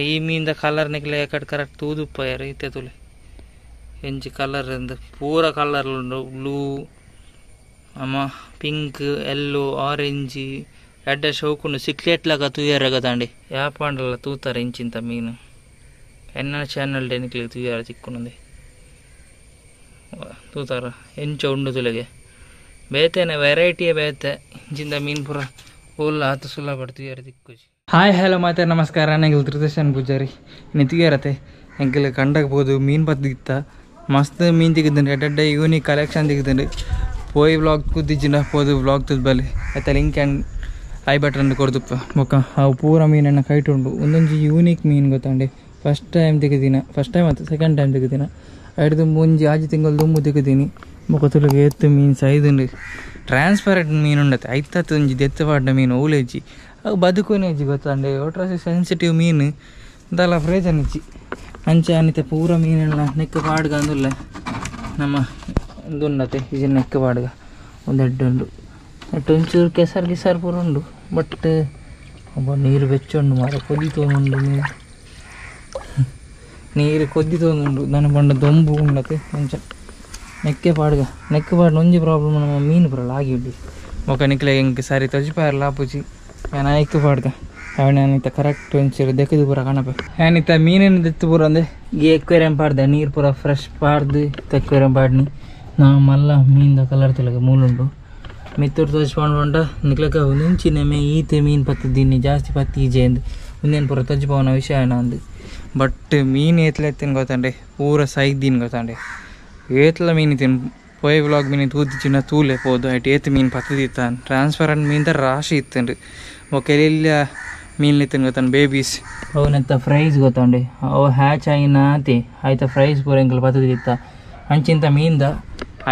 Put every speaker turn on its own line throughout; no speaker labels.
ಈ ಮೀನ್ದ ಕಲರ್ ನಿಕ್ಲೆ cut correct ತೂದುಪ್ಪ ಯಾರು ಇತ್ತೆ ತುಲೆ ಎಂಚಿ ಕಲರ್ ಪೂರ ಕಲರ್ ಉಂಡು ಬ್ಲೂ ಅಮ್ಮ ಪಿಂಕ್ ಎಲ್ಲೋ ಆರೆಂಜ್ ಎಡ್ಡ ಶೌಕುಂಡು ಸಿಕ್ಲೆಟ್ಲಾಗ ತೂಯರಾಗ ತಾಂಡಿ ಯಾಪಂಡ್ರಲ್ಲ ತೂತಾರೆ ಇಂಚಿಂತ ಮೀನು ಎನ್ನ ಚಾನಲ್ ಡೇ ನಿಕ್ಲಿಗೆ ತೂಯಾರ ಚಿಕ್ಕುಂದೆ ತೂತಾರ ಎಂಚ ಉಂಡು ತುಲೆಗೆ ಬೇತೇನೆ ವೆರೈಟಿಯೇ ಬೇತೆ ಇಂಚಿಂದ ಮೀನು ಪೂರ ಫುಲ್ ಆತ ಸುಲಭ ತೂಯಾರ ತಿಕ್ಕೋಜಿ. ಹಾಯ್ ಹಲೋ ಮತ್ತೆ ನಮಸ್ಕಾರ. ನಂಗೆ ತ್ರಿದರ್ಶನ್ ಪೂಜಾರಿ ನಿತಿಗೆರತೆ ಎಂಕಲ್ ಕಂಡಕ್ಬೋದು ಮೀನು ಬತ್ತಿತ್ತ ಮಸ್ತ್ ಮೀನು ತೆಗೆದಂಡು ಎಡ್ಡ ಯೂನಿಕ್ ಕಲೆಕ್ಷನ್ ತೆಗೆದಂಡು పోయి వ్లాగ్ కుదిచ్చిన పోదు వ్లాగ్ ತುದ್ಬಲ್ಲಿ ಆಯ್ತಾ ಲಿಂಕ್ ಆ್ಯಂಡ್ ಐ ಬಟನ್ ಕೊಡ್ದಪ್ಪ ಬೊಕ್ಕ ಅವು ಪೂರ ಮೀನನ್ನು ಕೈಟ್ ಉಂಡು ಒಂದೊಂದು ಯೂನಿಕ್ ಮೀನು ಗೊತ್ತಂಡೆ ಫಸ್ಟ್ ಟೈಮ್ ತೆಗೆದಿನ ಫಸ್ಟ್ ಟೈಮ್ ಮತ್ತು ಸೆಕೆಂಡ್ ಟೈಮ್ ತೆಗೆದಿನ ಐದು ಮುಂಜಿ ಆಜಿ ತಿಂಗಳು ದುಂಬು ತೆಗೆದೀನಿ ಬೊಕ್ಕ ತುಳಿಗೆ ಎತ್ತು ಮೀನು ಸೈದುಂಡು ಟ್ರಾನ್ಸ್ಪರೆಂಟ್ ಮೀನು ಉಂಡತ್ತೆ ಐತತ್ತು ಒಂಜಿ ದೆತ್ತಪಾಡ್ಡ ಮೀನು ಓಲೇಜಿ ಅವು ಬದುಕೋನೇಜಿ ಗೊತ್ತಂಡೆ ಒಟ್ರಾಸಿ ಸೆನ್ಸಿಟಿವ್ ಮೀನು ಅದೆಲ್ಲ ಫ್ರೇಜ್ ಅನ್ನಿಚ್ಚಿ ಅಂಚೆ ಅನ್ನಿತೆ ಪೂರ ಮೀನೆಲ್ಲ ನೆಕ್ಕ ಪಾಡ್ಗ ಅಂದುಲ್ಲ ನಮ್ಮ ದುನ್ನತೆ ಇದು ನೆಕ್ಕ ಪಾಡ್ಗ ಒಂದು ಎಡ್ಡುಂಡು ಎಟ್ಟು ಒಂಚೂರು ಕೆಸರು ಗಿಸರು ಪೂರ ಉಂಡು ಬಟ್ ಒಬ್ಬ ನೀರು ಬೆಚ್ಚುಂಡು ಮಾರ ಕೊದ್ದಿತೋನುಂಡು ನೀರು ಕೊದ್ದಿತೋನುಂಡು ನನ್ನ ಬಂಡ ದೊಂಬು ಉಂಡತೆ ಅಂಚ ನೆಕ್ಕೆ ಪಾಡ್ಗ ಒಂಜಿ ಪ್ರಾಬ್ಲಮ್ ನಮ್ಮ ಮೀನು ಬರಲ್ಲ ಆಗಿಡ್ಡಿ ಮೊಕ್ಕ ನಿಕ್ಲೆ ಹೆಂಗೆ ಸರಿ ತಜ್ಪಾರಲ್ಲ ಆಪುಜಿ ನಾನು ಐಕ್ಕು ಪಾಡ್ಗ ಅವನಿತ ಕರೆಕ್ಟ್ ಒಂಚೂರು ದೆಕ್ಕದು ಪೂರ ಕಣಪ ಏನಿತ್ತ ಮೀನಿನ ದೆತ್ತು ಪೂರ ಅಂದೆ ಈ ಎಕ್ವೇರಿಯಂ ಪಾಡ್ದೆ ನೀರು ಪೂರ ಫ್ರೆಶ್ ಪಾಡ್ದು ಎಕ್ವೇರಿಯಂ ಪಾಡ್ನಿ ನಾ ಮಲ್ಲ ಮೀನ್ದ ಕಲರ್ ತಿಳಗ ಮೂಲುಂಡು ಮಿತ್ತೂರು ತಜ್ಪಾಂಡು ಉಂಡ ನಿಕ್ಲಕ ಒಂದಿಂಚಿನ ಮೇ ಈತೆ ಮೀನು ಪತ್ತದೀನಿ ಜಾಸ್ತಿ ಪತ್ತಿ ಈಜೆ ಅಂದು ಒಂದೇನು ಪೂರ ತಜ್ಪಾವನ ವಿಷಯನ ಅಂದು ಬಟ್ ಮೀನು ಏತ್ಲ ಎತ್ತಿನ ಗೊತ್ತಂಡೆ ಪೂರ ಸೈದ್ದೀನ್ ಗೊತ್ತಂಡೆ ಏತ್ಲ ಮೀನು ತಿನ್ ಪೊಯ್ ವ್ಲಾಗ್ ಮೀನು ತೂದಿಚ್ಚಿನ ತೂಲೆ ಪೋದು ಐಟ್ ಏತ್ ಮೀನು ಪತ್ತದಿತ್ತಾನ ಟ್ರಾನ್ಸ್ಪರೆಂಟ್ ಮೀನ್ದ ರಾಶಿ ಇತ್ತಂಡು ಒಕ್ಕೆಲ್ಲ ಮೀನು ಇತ್ತನ ಗೊತ್ತಾನ ಬೇಬೀಸ್ ಅವನಂತ ಫ್ರೈಸ್ ಗೊತ್ತಂಡೆ ಅವು ಹ್ಯಾಚ್ ಆಯಿನ ಆತಿ ಆಯ್ತಾ ಫ್ರೈಸ್ ಪೂರ ಎಂಕಲ್ ಪತ್ತದಿತ್ತ ಅಂಚಿಂತ ಮೀನ್ದ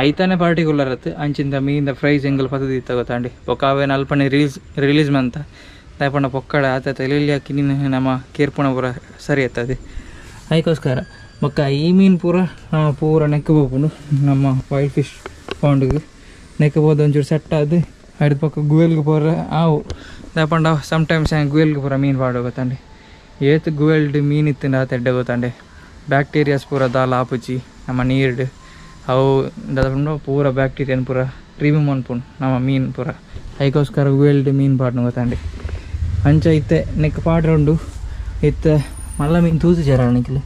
ಐತಾನೆ ಪಾರ್ಟಿಕ್ಯುಲರ್ ಅತ್ತು ಅಂಚಿಂದ ಮೀನ್ದ ಫ್ರೈಸ್ ಎಂಗಲ್ ಪತ್ತದಿತ್ತ ಗೊತ್ತಾಂಡಿ ಒಕ್ಕ ಅವೇನು ಅಲ್ಪನೆ ರಿಲೀಸ್ ಮಂತ ತಾಯ್ಪಣ್ಣ ಪೊಕ್ಕಡ ಆತ ತಲೆಯಲ್ಲಿ ಹಾಕಿ ನೀನು ನಮ್ಮ ಕೇರ್ಪುಣ ಪೂರ ಸರಿ ಆಗ್ತದೆ ಅದಕ್ಕೋಸ್ಕರ ಒಕ್ಕ ಈ ಮೀನು ಪೂರ ನೆಕ್ಕಬೋಪುಂಡು ನಮ್ಮ ವೈಲ್ಡ್ ಫಿಶ್ ಪೌಂಡ್ಗೆ ನೆಕ್ಕಬೋದು ಒಂಚೂರು ಸೆಟ್ ಆದು ಹಿಡಿದು ಪಕ್ಕ ಗುವೆಲ್ಗೆ ಪೂರ ಆವು ತಾಯ್ಪಂಡ ಸಮ್ಟೈಮ್ಸ್ ಗುವೆಲ್ಗೆ ಪೂರ ಮೀನು ಪಾಡು ಗೊತ್ತಾಂಡಿ ಏತ್ ಗುವೆಲ್ಡ್ ಮೀನು ಇತ್ತಿಂದ ಆತ ಎಡ್ಡೆ ಗೊತ್ತಾಂಡೆ ಬ್ಯಾಕ್ಟೀರಿಯಾಸ್ ಪೂರ ದಾಲ ಆಪುಜಿ ನಮ್ಮ ನೀರ್ಡ್ ಅವು ದಾದ ಪೂರ ಬ್ಯಾಕ್ಟೀರಿಯನ್ ಪೂರ ರಿಮೂವ್ ಅನ್ಪುಂಡು ನಮ್ಮ ಮೀನು ಪೂರ ಅದಕ್ಕೋಸ್ಕರ ಗುವೆಲ್ಡ್ ಮೀನು ಪಾಡ್ನು ಗೊತ್ತಾಂಡೆ ಅಂಚ ಇತ್ತೆ ನೆಕ್ ಪಾಡ್ರೆ ಉಂಡು ಇತ್ತೆ ಮಲ್ಲ ಮೀನು ತೂತು ಜರ ನಿಕ್ಲೆ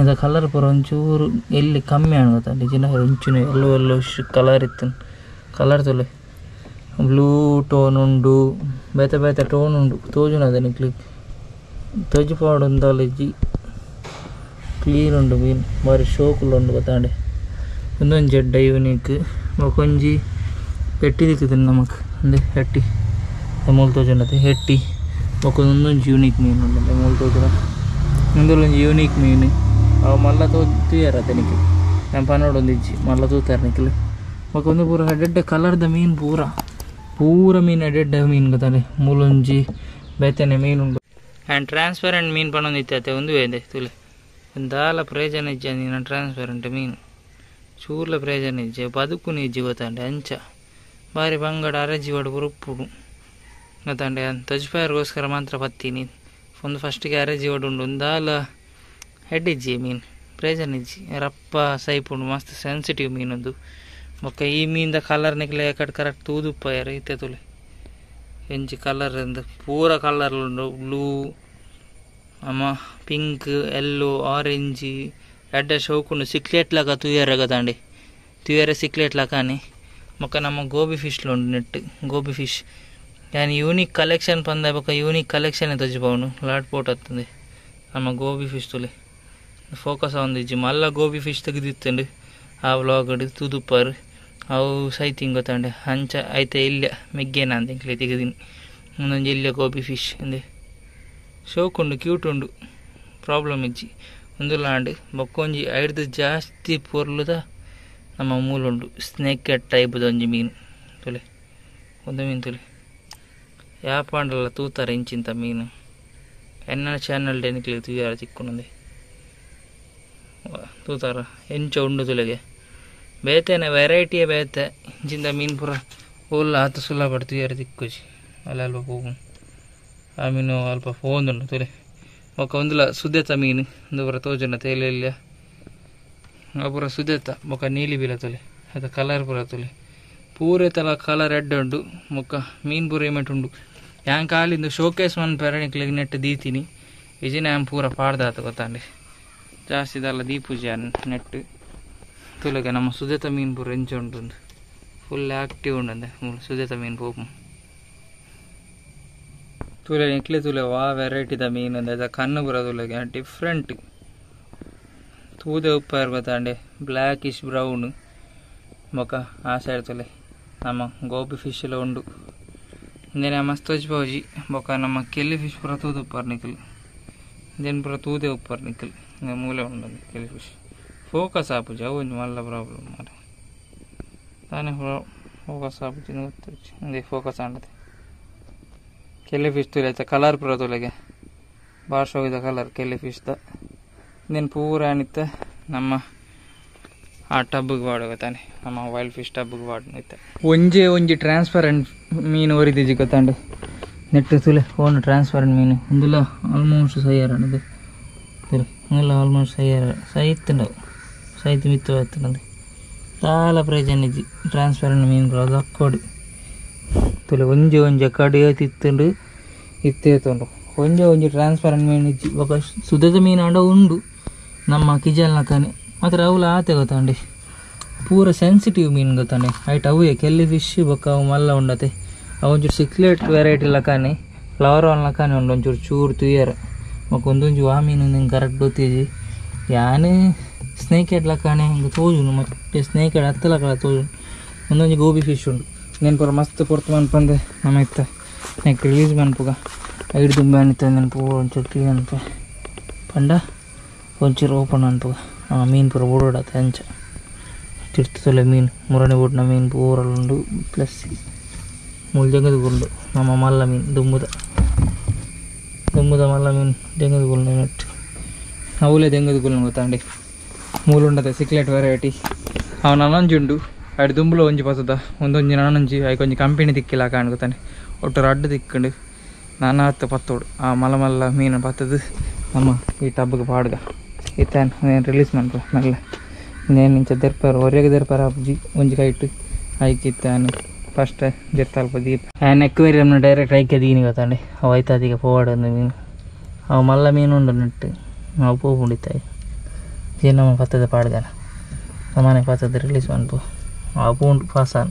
ಅದ ಕಲರ್ ಪೂರ ಒಂಚೂರು ಎಲ್ಲಿ ಕಮ್ಮಿ ಆಣ ಗೊತ್ತಾಂಡೆ ಜಿನ ಒಂಚೂರು ಎಲ್ಲೋ ಕಲರ್ ಇತ್ತು ಕಲರ್ ತೊಲೆ ಬ್ಲೂ ಟೋನ್ ಉಂಡು ಬೇತೆ ಟೋನ್ ಉಂಡು ತೋಜುನ ಅದ ನಿಕ್ಲಿ ತೋಜು ಪಾಡು ಒಂದಾಲಜ್ಜಿ ಕ್ಲೀನ್ ಉಂಡು ಮೀನು ಬಾರಿ ಶೋಕುಲು ಉಂಡು ಗೊತ್ತಾಂಡೆ ಒಂದೊಂದು ಜಡ್ಡ ಯೂನಿಕ್ ಕೊಂಜಿ ಹೆಟ್ಟಿ ದಿಕ್ಕುತ್ತೇನೆ ನಮಗೆ ಅಂದರೆ ಹೆಟ್ಟಿ ಮೂಲು ತೋಜನತೆ ಹೆಟ್ಟಿ ಒಂದೊಂದು ಯೂನಿಕ್ ಮೀನು ಉಂಟು ಮೂಲು ತೋಜನ ಮುಂದೊಂದು ಯೂನಿಕ್ ಮೀನು ಅವು ಮಲ್ಲ ತೂಯಾರತ್ತೆ ನಿಖಿಲ್ ನಮ್ಮ ಪನ್ನೋಡು ಒಂದು ಇಜ್ಜಿ ಮಲ್ಲ ತೂತಾರೆ ನಿಖಿಲ್ ಒಂದು ಪೂರ ಎಡ್ಡೆ ಕಲರ್ದ ಮೀನು ಪೂರ ಮೀನು ಎಡ್ಡೆ ಮೀನು ಗೊತ್ತಾನೆ ಮೂಲೊಂಜಿ ಬೇತನೆ ಮೀನು ಉಂಟು ಆ್ಯಂಡ್ ಟ್ರಾನ್ಸ್ಪರೆಂಟ್ ಮೀನು ಪನ್ನೊಂದು ಇತ್ತೆ ಒಂದು ಇದೆ ತುಲೆ ದಾಲ ಪ್ರಯೋಜನ ಇಜ್ಜ ನೀನು ಟ್ರಾನ್ಸ್ಪರೆಂಟ್ ಮೀನು ಚೂರ್ಲ ಪ್ರಯೋಜನ ಇಜ್ಜೆ ಬದುಕುನು ಇಜ್ಜಿ ಗೊತ್ತಾಂಡೆ ಅಂಚ ಬಾರಿ ಬಂಗಡ ಅರಜಿ ಒಡು ಉಪ್ಪುಡು ಗೊತ್ತಾಂಡೆ ತಜ್ಪಾಯರ್ಗೋಸ್ಕರ ಮಾತ್ರ ಪತ್ತೀನಿ ಒಂದು ಫಸ್ಟಿಗೆ ಅರಜಿ ಒಡು ಉಂಡು ಒಂದಾಲ ಹೆಡ್ ಇಜ್ಜಿ ಮೀನು ಪ್ರಯೋಜನ ಇಜ್ಜಿ ರಪ್ಪ ಸೈಪುಂಡು ಮಸ್ತ್ ಸೆನ್ಸಿಟಿವ್ ಮೀನೊಂದು ಬೊಕ್ಕ ಈ ಮೀನ್ದ ಕಲರ್ ನಿಕ್ಲೆ ಕರೆಕ್ಟ್ ತೂದುಪ್ಪ ಯಾರು ಇತ್ತೆ ತುಲೆ ಎಂಚಿ ಕಲರ್ ಪೂರ ಕಲರ್ ಉಂಡು ಬ್ಲೂ ಅಮ್ಮ ಪಿಂಕ್ ಎಲ್ಲೋ ಆರೆಂಜ್ ಎಡ್ಡ ಶೌಕುಂಡು ಸಿಕ್ಲೆಟ್ಲಾಗ ತೂಯರಾಗ ತಾಂಡಿ ತೂಯರ ಸಿಕ್ಲೆಟ್ಲಾಕಾನೆ ಮೊಕ್ಕ ನಮ್ಮ ಗೋಬಿ ಫಿಶ್ಲುಂಡು ನೆಟ್ ಗೋಬಿ ಫಿಶ್ ಯಾನ್ ಯೂನಿಕ್ ಕಲೆಕ್ಷನ್ ಪಂದ ಬೊಕ್ಕ ಯೂನಿಕ್ ಕಲೆಕ್ಷನ್ ತಜ್ಜಿಪವನು ಲಾಟ್ ಪೋಟ್ ಹತ್ತದೆ ನಮ್ಮ ಗೋಬಿ ಫಿಶ್ ತುಲೆ ಫೋಕಸ್ ಒಂದಿಜ್ಜಿ ಮಲ್ಲ ಗೋಬಿ ಫಿಶ್ ತೆಗೆದಿತ್ತಂಡು ಆ ವ್ಲಾಗಡ್ ತೂದುಪ್ಪರು ಅವು ಸೈತಿಂಗ್ ಗೊತ್ತಾಂಡೆ ಅಂಚ ಐತೆ ಇಲ್ಲ ಮೆಗ್ಗೇನ ಅಂತ ಇಂಕ್ಲೆ ತೆಗೆದಿನಿ ಒಂದೊಂದು ಇಲ್ಲ ಗೋಬಿ ಫಿಶ್ ಅಂದೆ ಶೋಕುಂಡು ಕ್ಯೂಟ್ ಉಂಡು ಪ್ರಾಬ್ಲಮ್ ಇಜ್ಜಿ ಒಂದು ಲಾಂಡ್ ಬೊಕ್ಕೊಂಜಿ ಐಡ್ದು ಜಾಸ್ತಿ ಪೊರ್ಲುದ ನಮ್ಮ ಮೂಲುಂಡು ಸ್ನೇಕ್ ಕ್ಯಾಟ್ ಟೈಪ್ದು ಒಂಜಿ ಮೀನು ತುಲೆ ಒಂದು ಮೀನು ತುಲೆ ಯಾಪಂಡ್ರಲ್ಲ ತೂತಾರೆ ಇಂಚಿಂತ ಮೀನು ಎನ್ನ ಚಾನಲ್ ಡೇ ನಿಕ್ಲಿ ತೂಯಾರ ಚಿಕ್ಕುಂದೆ ತೂತಾರ ಎಂಚ ಉಂಡು ತುಲೆಗೆ ಬೇತೇನೆ ವೆರೈಟಿಯೇ ಬೇತೆ ಇಂಚಿಂದ ಮೀನು ಪೂರ ಫುಲ್ ಆತ ಸುಲಭ ತೂಯಾರ ತಿಕ್ಕೋಜಿ ಅಲ್ಲ ಅಲ್ಪ ಹೋಗು ಆ ಮೀನು ಅಲ್ಪ ಫೋನ್ ಉಂಡು ತುಲೆ ఒక ಒಂದುಲ ಸುದೆತ ಮೀನು ಒಂದು ಪೂರ ತೋಜುಂಡ ತೇಲೆಲ್ಲ ಪೂರ ಸುದೆತ ಬೊಕ ನೀಲಿ ಬೀಲತೊಲೆ ಅದು ಕಲರ್ ಪೂರ ತೊಲೆ ಪೂರೆ ತಲ ಕಲರ್ ರೆಡ್ ಉಂಡು ಮೊಕ್ಕ ಮೀನು ಪೂರ ಏಮೆಂಟ್ ಉಂಡು ಯಾಂಗ್ ಕಾಲಿಂದ ಶೋಕೇಸ್ ಮನ್ಪೇರ ನಿಕ್ಲಿಗೆ ನೆಟ್ಟು ದೀತೀನಿ ಇಜಿನ ಆ್ಯಮ್ ಪೂರ ಪಾಡ್ದಾತ ಗೊತ್ತಾಂಡೆ ಜಾಸ್ತಿ ಇದಲ್ಲ ದೀಪೂಜಿ ನೆಟ್ಟು ತುಲೆಗೆ ನಮ್ಮ ಸುದೆತ ಮೀನು ಪೂರ ಎಂಚ ಉಂಟು ಫುಲ್ ಆಕ್ಟಿವ್ ಉಂಡಂದೆ ಸುದೆತ ಮೀನು ಪೋಪು ತುಲೆ ನಿಕ್ಲೆ ತುಲೆ ವಾ ವೆರೈಟಿದ ಮೀನು ಅಂದ ಕಣ್ಣು ಪೂರ ತುಲೆಗೆ ಡಿಫ್ರೆಂಟ್ ತೂದೆ ಉಪ್ಪಾರು ಗೊತ್ತಾಂಡೆ ಬ್ಲ್ಯಾಕಿಶ್ ಬ್ರೌನ್ ಮೊಕ ಆ ಸೈಡ್ ತೊಲೆ ನಮ್ಮ ಗೋಬಿ ಫಿಶ್ ಎಲ್ಲ ಉಂಡು ಇಂದೇನೆ ಮಸ್ತ್ ಹೊಜ್ಬಾವುಜಿ ಬೊಕ ನಮ್ಮ ಕೆಲ್ಲಿ ಫಿಶ್ ಪೂರ ತೂದು ಉಪ್ಪಾರು ನಿಕ್ಕಲು ಇಂದೇನು ಪೂರ ತೂದೆ ಉಪ್ಪಾರು ನಿಕ್ಕಲು ಮೂಲೆ ಉಂಡು ಕೆಲ್ಲಿ ಫಿಶ್ ಫೋಕಸ್ ಆಪುಜಿ ಅವು ಒಂದು ಮಲ್ಲ ಪ್ರಾಬ್ಲಮ್ ಮಾರೆ ತಾನೇ ಫೋಕಸ್ ಆಪುಜಿ ಗೊತ್ತಾಚಿ ಅದೇ ಫೋಕಸ್ ಆಂಡದೆ ಕೆಲ್ಲಿ ಫಿಶ್ ತುಲೆ ಆಯ್ತಾ ಕಲರ್ ಪೂರ ತೊಲೆಗೆ ಭಾಷ ಹೋಗಿದ ಕಲರ್ ಕೆಲ್ಲಿ ಫಿಶ್ದ ಇಂದೇನು ಪೂರ ಅನಿತ್ತ ನಮ್ಮ ಆ ಟಬ್ಬಿಗೆ ಬಾಡುವ ತಾನೆ ನಮ್ಮ ವೈಲ್ಡ್ ಫಿಶ್ ಟಬ್ಬಿಗೆ ಬಾಡು ಇತ್ತ ಒಂಜಿ ಟ್ರಾನ್ಸ್ಪರೆಂಟ್ ಮೀನು ಒರಿದಿಜಿ ಗೊತ್ತಾಂಡು ನೆಟ್ಟು ತುಲೆ ಫೋನ್ ಟ್ರಾನ್ಸ್ಪರೆಂಟ್ ಮೀನು ಒಂದುಲ್ಲ ಆಲ್ಮೋಸ್ಟ್ ಸೈಯಾರದು ತುಲೆ ಹಂಗೆಲ್ಲ ಆಲ್ಮೋಸ್ಟ್ ಸೈತ್ತಂಡವು ಸೈತ್ ಮಿತ್ತು ಆಯ್ತಂದು ಸಾಲ ಪ್ರಯೋಜನ ಇಜ್ಜಿ ಟ್ರಾನ್ಸ್ಪರೆಂಟ್ ಮೀನುಗಳು ಅದು ಹಾಕ್ಕೊಡು ತುಲೆ ಒಂಜಿ ಕಡಿಯ ತಿತ್ತುಂಡು ಇತ್ತೇತುಂಡು ಒಂಜಿ ಟ್ರಾನ್ಸ್ಪರೆಂಟ್ ಮೀನು ಇಜ್ಜಿ ఒక ಸುದದ ಮೀನು ಆಂಡ ಉಂಡು ನಮ್ಮ ಕಿಜಲ್ನಕನೆ ಮಾತ್ರ ಅವಳು ಆತೆ ಗೊತ್ತಾಂಡಿ ಪೂರ ಸೆನ್ಸಿಟಿವ್ ಮೀನು ಗೊತ್ತಾಂಡೆ ಐಟ್ ಅವೇ ಕೆಲ್ಲಿ ಫಿಶ್ ಬೊಕ್ಕ ಅವು ಮಲ್ಲ ಉಂಡತೆ ಅವೊಂಚೂರು ಸಿಕ್ಲೆಟ್ ವೆರೈಟಿ ಲಕಾನೆ ಫ್ಲವರ್ ಆನ್ ಲಕಾನೆ ಉಂಡು ಒಂಚೂರು ಚೂರು ತುಯ್ಯರ ಮೊಕ್ಕ ಒಂದೊಂಜು ಆ ಮೀನು ನಿಂಗೆ ಕರೆಕ್ಟ್ ಗೊತ್ತಿಜಿ ಯಾನೇ ಸ್ನೇಕ್ ಹೆಡ್ ಲಕಾನೆ ಹಿಂಗೆ ತೋಜುನು ಮತ್ತೆ ಸ್ನೇಕ್ ಹೆಡ್ ಹತ್ತು ಲಕ ತೋಜುನು ಒಂದೊಂಜು ಗೋಬಿ ಫಿಶ್ ಉಂಡು నేను ಪೂರ ಮಸ್ತ್ ಪೊರ್ತು ಮನ್ಪಂದೆ ನಮ್ಮ ಇತ್ತ ನೆಕ್ ರಿಲೀಸ್ ಮನ್ಪುಗ ಐದು ದುಂಬೆ ಅನಿತ ನೆನಪು ಒಂಚೂರು ಕ್ಲೀನ್ ಅನ್ಪೆ ಪಂಡ ಒಂಚೂರು ಓಪನ್ ಅನ್ಪುಗ ಮೀನು ಪೂರ ಓಡಾಡತ್ತ ಹೆಂಚ ತಿರ್ತದಲ್ಲ ಮೀನು ಮುರಣೆ ಓಡಿನ ಮೀನು ಪೂರಲ್ಲುಂಡು ಪ್ಲಸ್ ಮೂಲ ಜಂಗದಗುಂಡು ನಮ್ಮ ಮಲ್ಲ ಮೀನು ದುಂಬುದ ಮಲ್ಲ ಮೀನು ಜಂಗದಗುಲ್ನ ನೆಟ್ಟು ಅವಲೇ ಜಂಗದಗುಲ್ನ ಗೊತ್ತಾಂಡಿ ಮೂಲುಂಡದ ಸಿಕ್ಲೆಟ್ ವೆರೈಟಿ ಅವನ ಅನಂಜುಂಡು ಅಡಿ ದುಂಬುಲ ಒಂಜಿ ಪಸದ ಒಂದೊಂಜಿ ನಾನೊಂಜಿ ಐಕೊಂಜಿ ಕಂಪೆನಿ ದಿಕ್ಕಿಲ್ಲ ಕಾಣ್ ಗೊತ್ತಾನೆ ಒಟ್ಟು ಅಡ್ಡು ದಿಕ್ಕಂಡು ನಾನು ಹತ್ತು ಪತ್ತೋಡು ಆ ಮಲ್ಲ ಮೀನು ಪತ್ತದು ನಮ್ಮ ಈ ಟಬ್ಬಿಗೆ ಪಾಡ್ಗ ಇತ್ತಾನು నేను ರಿಲೀಸ್ ಮಾಡ್ಕೊ ಮೆಲ್ಲ నేను ಇಂಚ ದೆರ್ಪಾರು ಹೊರಗೆ ದೆರ್ಪಾರು ಅಪ್ಜಿ ಒಂಜಿ ಕೈಟ್ ಐಕಿತ್ತಾನು ಫಸ್ಟ್ ಜೆರ್ತಲ್ಪ ದೀಪ ಆ್ಯನ್ ಎಕ್ವೇರಿಯಮ್ನ ಡೈರೆಕ್ಟ್ ಐಕೆ ದೀನಿ ಗೊತ್ತಾಂಡೆ ಅವು ಐತಾದೀಗ ಪೋವಾಡೊಂದು ಮೀನು ಅವು ಮಲ್ಲ ಮೀನು ಉಂಡು ನೆಟ್ಟು ಅವು ಪೂ ಉಂಡಿತಾಯಿ ಏನು ನಮ್ಮ ಪತ್ತದ ಪಾಡ್ಗಾನ ನಮ್ಮನೆ ಪತ್ತದ ರಿಲೀಸ್ ಮಾಡ್ಪು ಅವು ಉಂಡು ಪಾಸಾನ್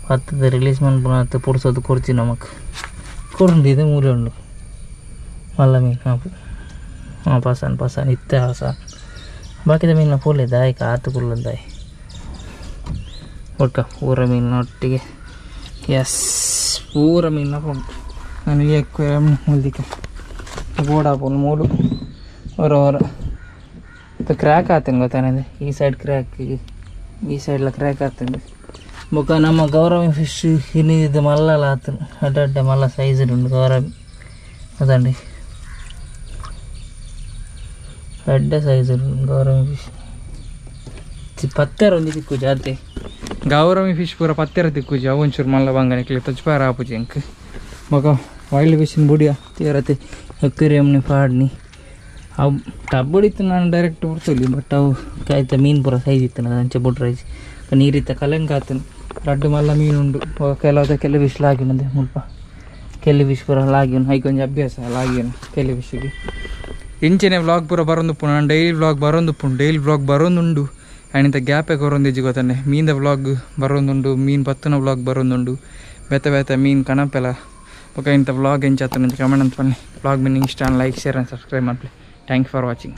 ಪತ್ತದ ರಿಲೀಸ್ ಮಾಡ್ಪು ಪುಡ್ಸೋದು ಕೊಡ್ಚಿ ನಮಕ್ ಕೊಡುಂಡು ಇದು ಮೂಲೆ ಉಂಡು ಮಲ್ಲ ಮೀನು ಹಾಪು pasan itta pasan ಬಾಕಿದ ಮೀನಿನ ಪೂಲೆ ದಾಯಿ ಕಾತು ಕುಲ್ಲ ದಾಯಿ ಒಟ್ಟ ಪೂರ ಮೀನಿನ ಒಟ್ಟಿಗೆ ಎಸ್ ಪೂರ ಮೀನಿನ ಉಂಟು ನನಗೆ ಮುಲ್ದಿಕ್ಕೆ ಗೋಡಾಪುಲ್ ಮೂಲು ಹೊರ ಮತ್ತು ಕ್ರ್ಯಾಕ್ ಆತಂಗೆ ಗೊತ್ತಾನಂದೆ ಈ ಸೈಡ್ ಕ್ರ್ಯಾಕ್ ಈ ಸೈಡ್ಲ ಕ್ರ್ಯಾಕ್ ಆಗ್ತಂದೆ ಬೊಕ್ಕ ನಮ್ಮ ಗೌರವಿ ಫಿಶ್ ಇನ್ನಿದ್ದು ಮಲ್ಲಲ್ಲ ಆತನು ಅಡ್ಡ ಮಲ್ಲ ಸೈಜ್ ಉಂಟು ಗೌರವಿ ಅದಂಡಿ ಅಡ್ಡ ಸೈಜ್ ಗೌರವಿ ಫಿಶ್ ಪತ್ತೆರ ಒಂಜಿ ತಿಕ್ಕುಜಿ ಅದೇ ಗೌರವಿ ಫಿಶ್ ಪೂರ ಪತ್ತೆರ ತಿಕ್ಕುಜಿ ಅವು ಒಂಚೂರು ಮಲ್ಲ ಬಂಗನಿಕ್ಲಿ ತಜ್ಪಾರ ಆಪುಜಿ ಅಂಕ್ ಮಗ ವೈಲ್ಡ್ ಫಿಶಿನ ಬುಡಿಯ ತೀರತೆ ಅಕ್ವೇರಿಯಮ್ನಿ ಪಾಡ್ನಿ ಅವು ಟಬ್ಬುಡಿತ್ತು ನಾನು ಡೈರೆಕ್ಟ್ ಬಿಡ್ತೀವಿ ಬಟ್ ಅವು ಕಾಯ್ತ ಮೀನು ಪೂರ ಸೈಜ್ ಇತ್ತು ನಾನು ಅಂಚೆ ಬುಡ್ರೈಜ್ ನೀರಿತ್ತ ಕಲೆಂಗ್ ಆತನು ರಡ್ಡು ಮಲ್ಲ ಮೀನುಂಡು ಕೆಲವು ಫಿಶ್ ಲಾಗಿನಂದೆ ಮುಲ್ಪ ಕೆಲ್ಲಿ ಫಿಶ್ ಪೂರ ಲಾಗಿನು ಐಕೊಂಜಿ ಅಭ್ಯಾಸ ಲಾಗಿನು ಕೆಲ್ಲಿ ಫಿಶ್ಗೆ ಇಂಚೆನೆ ವ್ಲಾಗ್ ಪೂರ ಬರೋಂದುಪ್ಪು ನಾನು ಡೈಲಿ ವ್ಲಾಗ್ ಬರೋಂದುಂಡು ಆ್ಯಂಡ್ ಗ್ಯಾಪೆ ಕೊರೊಂದಿಜ್ಜಿ ಗೊತ್ತಾನೆ ಮೀನ್ದ ವ್ಲಾಗ್ ಬರೋಂದುಂಡು ಮೀನು ಪತ್ತನ ವ್ಲಾಗ್ ಬರೋಂದುಂಡು ಬೇತೆ ಮೀನು ಕಣಪೆಲ ಓಕೆ ಇಂಥ ವ್ಲಾಗ್ ಎಂಚಾತು ಕಮೆಂಟ್ ಅಂತ ಬನ್ನಿ ವ್ಲಾಗ್ ಮೀನು ಇಷ್ಟ ಲೈಕ್ ಶೇರ್ ಆ್ಯಂಡ್ ಸಬ್ಸ್ಕ್ರೈಬ್ ಮಾಡಲಿ ಥ್ಯಾಂಕ್ ಯು ಫಾರ್ ವಾಚಿಂಗ್.